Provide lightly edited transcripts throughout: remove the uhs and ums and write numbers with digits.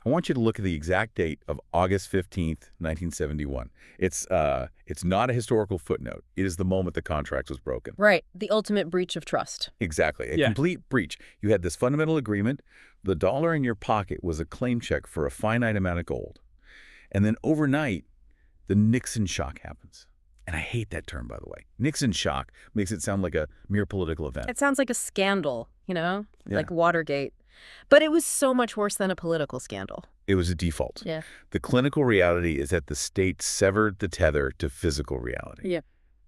I want you to look at the exact date of August 15th, 1971. It's not a historical footnote. It is the moment the contract was broken. Right. The ultimate breach of trust. Exactly. A complete breach. You had this fundamental agreement. The dollar in your pocket was a claim check for a finite amount of gold. And then overnight, the Nixon Shock happens. And I hate that term, by the way. Nixon Shock makes it sound like a mere political event. It sounds like a scandal, like Watergate. But it was so much worse than a political scandal. It was a default. Yeah. The clinical reality is that the state severed the tether to physical reality. Yeah.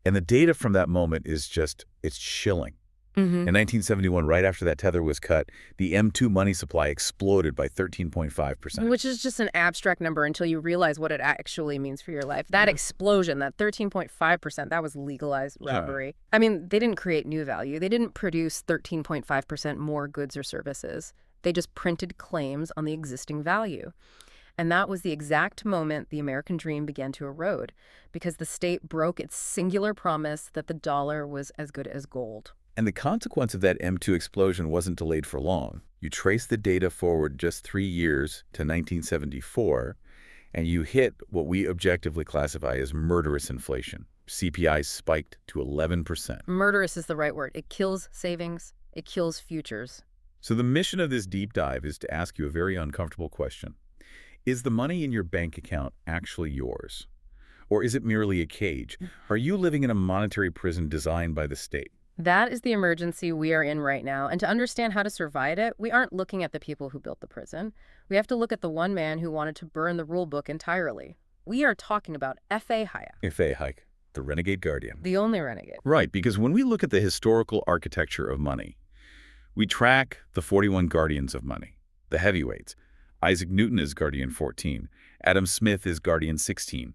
And the data from that moment is it's chilling. In 1971, right after that tether was cut, the M2 money supply exploded by 13.5%. Which is just an abstract number until you realize what it actually means for your life. That explosion, that 13.5%, that was legalized robbery. I mean, they didn't create new value. They didn't produce 13.5% more goods or services. They just printed claims on the existing value. And that was the exact moment the American dream began to erode, because the state broke its singular promise that the dollar was as good as gold. And the consequence of that M2 explosion wasn't delayed for long. You trace the data forward just 3 years to 1974, and you hit what we objectively classify as murderous inflation. CPI spiked to 11%. Murderous is the right word. It kills savings. It kills futures. So the mission of this deep dive is to ask you a very uncomfortable question. Is the money in your bank account actually yours? Or is it merely a cage? Are you living in a monetary prison designed by the state? That is the emergency we are in right now. And to understand how to survive it, we aren't looking at the people who built the prison. We have to look at the one man who wanted to burn the rule book entirely. We are talking about F.A. Hayek. F.A. Hayek, the renegade guardian. The only renegade. Right, because when we look at the historical architecture of money, we track the 41 guardians of money, the heavyweights. Isaac Newton is guardian 14. Adam Smith is guardian 16.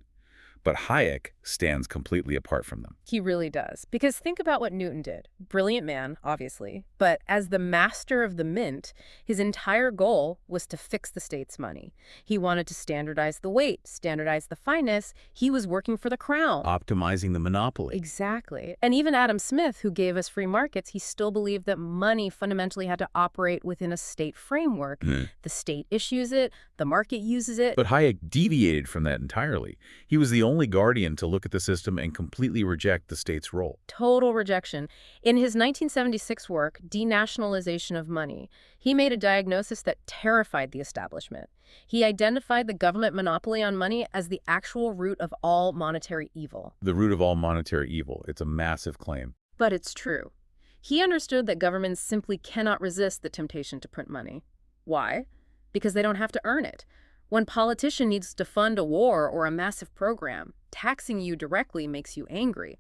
But Hayek stands completely apart from them. He really does. Because think about what Newton did. Brilliant man, obviously. But as the master of the mint, his entire goal was to fix the state's money. He wanted to standardize the weight, standardize the fineness. He was working for the crown. Optimizing the monopoly. Exactly. And even Adam Smith, who gave us free markets, he still believed that money fundamentally had to operate within a state framework. The state issues it, the market uses it. But Hayek deviated from that entirely. He was the only guardian to look at the system and completely reject the state's role. Total rejection. In his 1976 work, Denationalization of Money, he made a diagnosis that terrified the establishment. He identified the government monopoly on money as the actual root of all monetary evil. The root of all monetary evil. It's a massive claim. But it's true. He understood that governments simply cannot resist the temptation to print money. Why? Because they don't have to earn it. When a politician needs to fund a war or a massive program, taxing you directly makes you angry.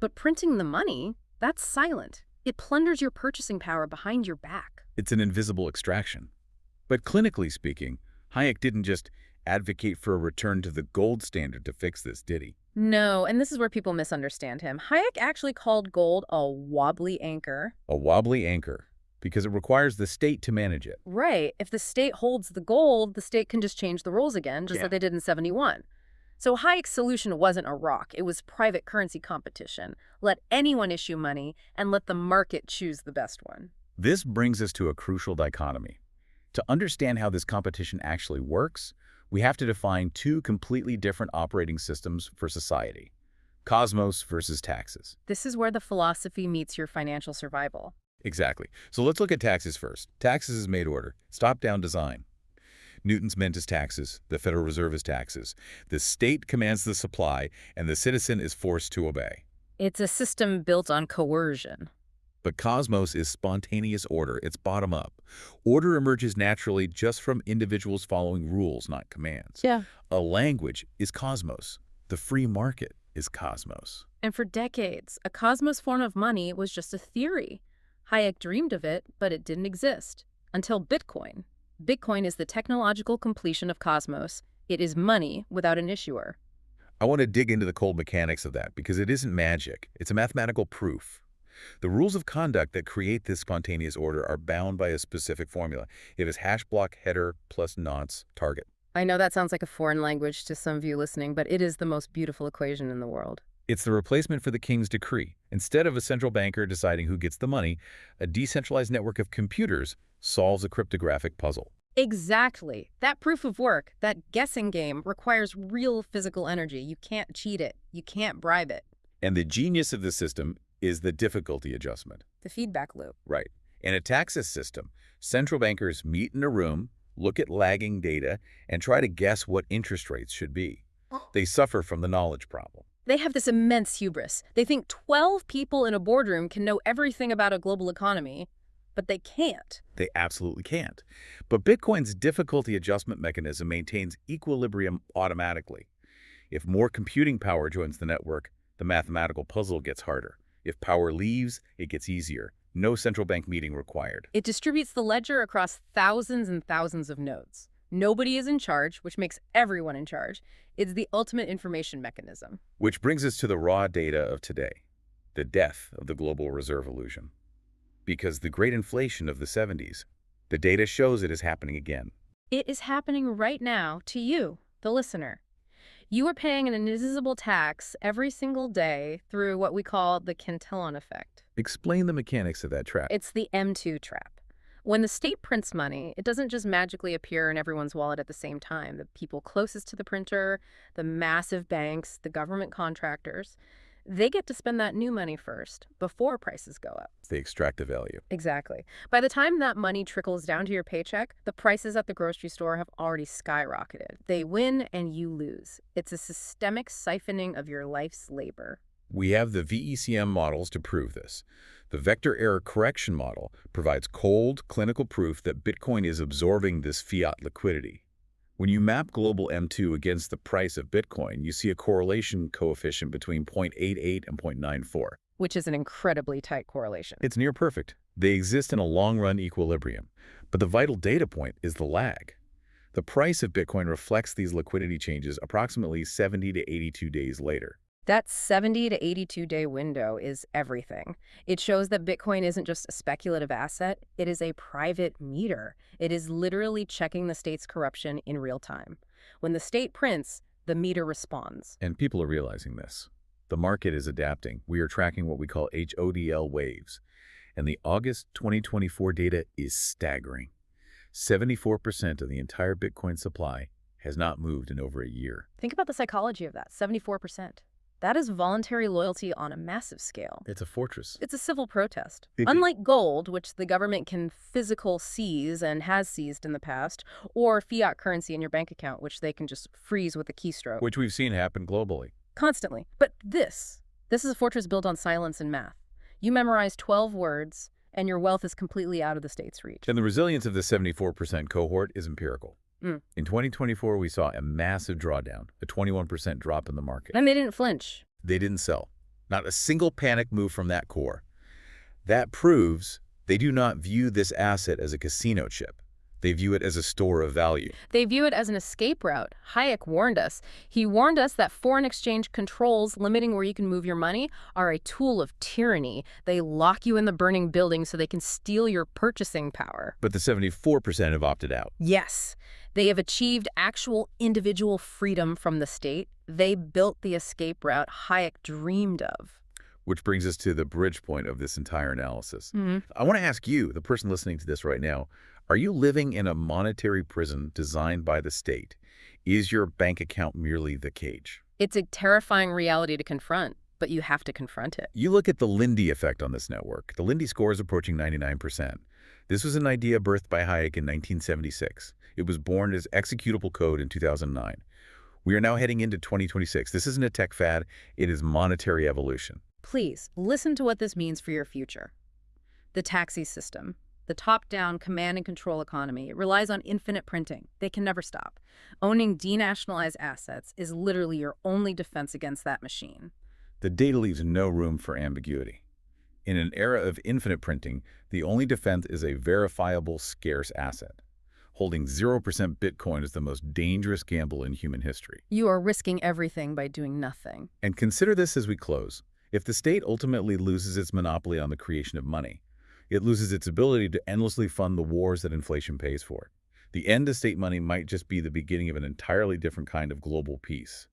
But printing the money, that's silent. It plunders your purchasing power behind your back. It's an invisible extraction. But clinically speaking, Hayek didn't just advocate for a return to the gold standard to fix this, did he? No, and this is where people misunderstand him. Hayek actually called gold a wobbly anchor. A wobbly anchor. Because it requires the state to manage it. Right. If the state holds the gold, the state can just change the rules again, just like they did in 71. So Hayek's solution wasn't a rock. It was private currency competition. Let anyone issue money and let the market choose the best one. This brings us to a crucial dichotomy. To understand how this competition actually works, we have to define two completely different operating systems for society. KOS-MOS versus taxes. This is where the philosophy meets your financial survival. Exactly. So let's look at taxes first. Taxes is made order. It's top-down design. Newton's mint is taxes. The Federal Reserve is taxes. The state commands the supply, and the citizen is forced to obey. It's a system built on coercion. But KOS-MOS is spontaneous order. It's bottom-up. Order emerges naturally just from individuals following rules, not commands. Yeah. A language is KOS-MOS. The free market is KOS-MOS. And for decades, a KOS-MOS form of money was just a theory. Hayek dreamed of it, but it didn't exist. Until Bitcoin. Bitcoin is the technological completion of KOS-MOS. It is money without an issuer. I want to dig into the cold mechanics of that because it isn't magic. It's a mathematical proof. The rules of conduct that create this spontaneous order are bound by a specific formula. It is hash block header plus nonce target. I know that sounds like a foreign language to some of you listening, but it is the most beautiful equation in the world. It's the replacement for the king's decree. Instead of a central banker deciding who gets the money, a decentralized network of computers solves a cryptographic puzzle. Exactly. That proof of work, that guessing game, requires real physical energy. You can't cheat it. You can't bribe it. And the genius of the system is the difficulty adjustment. The feedback loop. Right. In a taxes system, central bankers meet in a room, look at lagging data, and try to guess what interest rates should be. They suffer from the knowledge problem. They have this immense hubris. They think 12 people in a boardroom can know everything about a global economy, but they can't. They absolutely can't. But Bitcoin's difficulty adjustment mechanism maintains equilibrium automatically. If more computing power joins the network, the mathematical puzzle gets harder. If power leaves, it gets easier. No central bank meeting required. It distributes the ledger across thousands and thousands of nodes. Nobody is in charge, which makes everyone in charge. It's the ultimate information mechanism. Which brings us to the raw data of today, the death of the global reserve illusion. Because the great inflation of the 70s, the data shows it is happening again. It is happening right now to you, the listener. You are paying an invisible tax every single day through what we call the Cantillon effect. Explain the mechanics of that trap. It's the M2 trap. When the state prints money, it doesn't just magically appear in everyone's wallet at the same time. The people closest to the printer, the massive banks, the government contractors, they get to spend that new money first, before prices go up. They extract the value. Exactly. By the time that money trickles down to your paycheck, the prices at the grocery store have already skyrocketed. They win and you lose. It's a systemic siphoning of your life's labor. We have the VECM models to prove this. The vector error correction model provides cold, clinical proof that Bitcoin is absorbing this fiat liquidity. When you map global M2 against the price of Bitcoin, you see a correlation coefficient between 0.88 and 0.94. Which is an incredibly tight correlation. It's near perfect. They exist in a long-run equilibrium. But the vital data point is the lag. The price of Bitcoin reflects these liquidity changes approximately 70 to 82 days later. That 70 to 82-day window is everything. It shows that Bitcoin isn't just a speculative asset, it is a private meter. It is literally checking the state's corruption in real time. When the state prints, the meter responds. And people are realizing this. The market is adapting. We are tracking what we call HODL waves. And the August 2024 data is staggering. 74% of the entire Bitcoin supply has not moved in over a year. Think about the psychology of that, 74%. That is voluntary loyalty on a massive scale. It's a fortress. It's a civil protest. Unlike gold, which the government can physical seize and has seized in the past, or fiat currency in your bank account, which they can just freeze with a keystroke. Which we've seen happen globally. Constantly. But this is a fortress built on silence and math. You memorize 12 words, and your wealth is completely out of the state's reach. And the resilience of the 74% cohort is empirical. In 2024, we saw a massive drawdown, a 21% drop in the market. And they didn't flinch. They didn't sell. Not a single panic move from that core. That proves they do not view this asset as a casino chip. They view it as a store of value. They view it as an escape route. Hayek warned us. He warned us that foreign exchange controls limiting where you can move your money are a tool of tyranny. They lock you in the burning building so they can steal your purchasing power. But the 74% have opted out. Yes. They have achieved actual individual freedom from the state. They built the escape route Hayek dreamed of. Which brings us to the bridge point of this entire analysis. I want to ask you, the person listening to this right now, are you living in a monetary prison designed by the state? Is your bank account merely the cage? It's a terrifying reality to confront, but you have to confront it. You look at the Lindy effect on this network. The Lindy Score is approaching 99%. This was an idea birthed by Hayek in 1976. It was born as executable code in 2009. We are now heading into 2026. This isn't a tech fad. It is monetary evolution. Please, listen to what this means for your future. The taxi system. The top-down command and control economy. It relies on infinite printing. They can never stop. Owning denationalized assets is literally your only defense against that machine. The data leaves no room for ambiguity. In an era of infinite printing, the only defense is a verifiable, scarce asset. Holding 0% Bitcoin is the most dangerous gamble in human history. You are risking everything by doing nothing. And consider this as we close. If the state ultimately loses its monopoly on the creation of money, it loses its ability to endlessly fund the wars that inflation pays for. The end of state money might just be the beginning of an entirely different kind of global peace.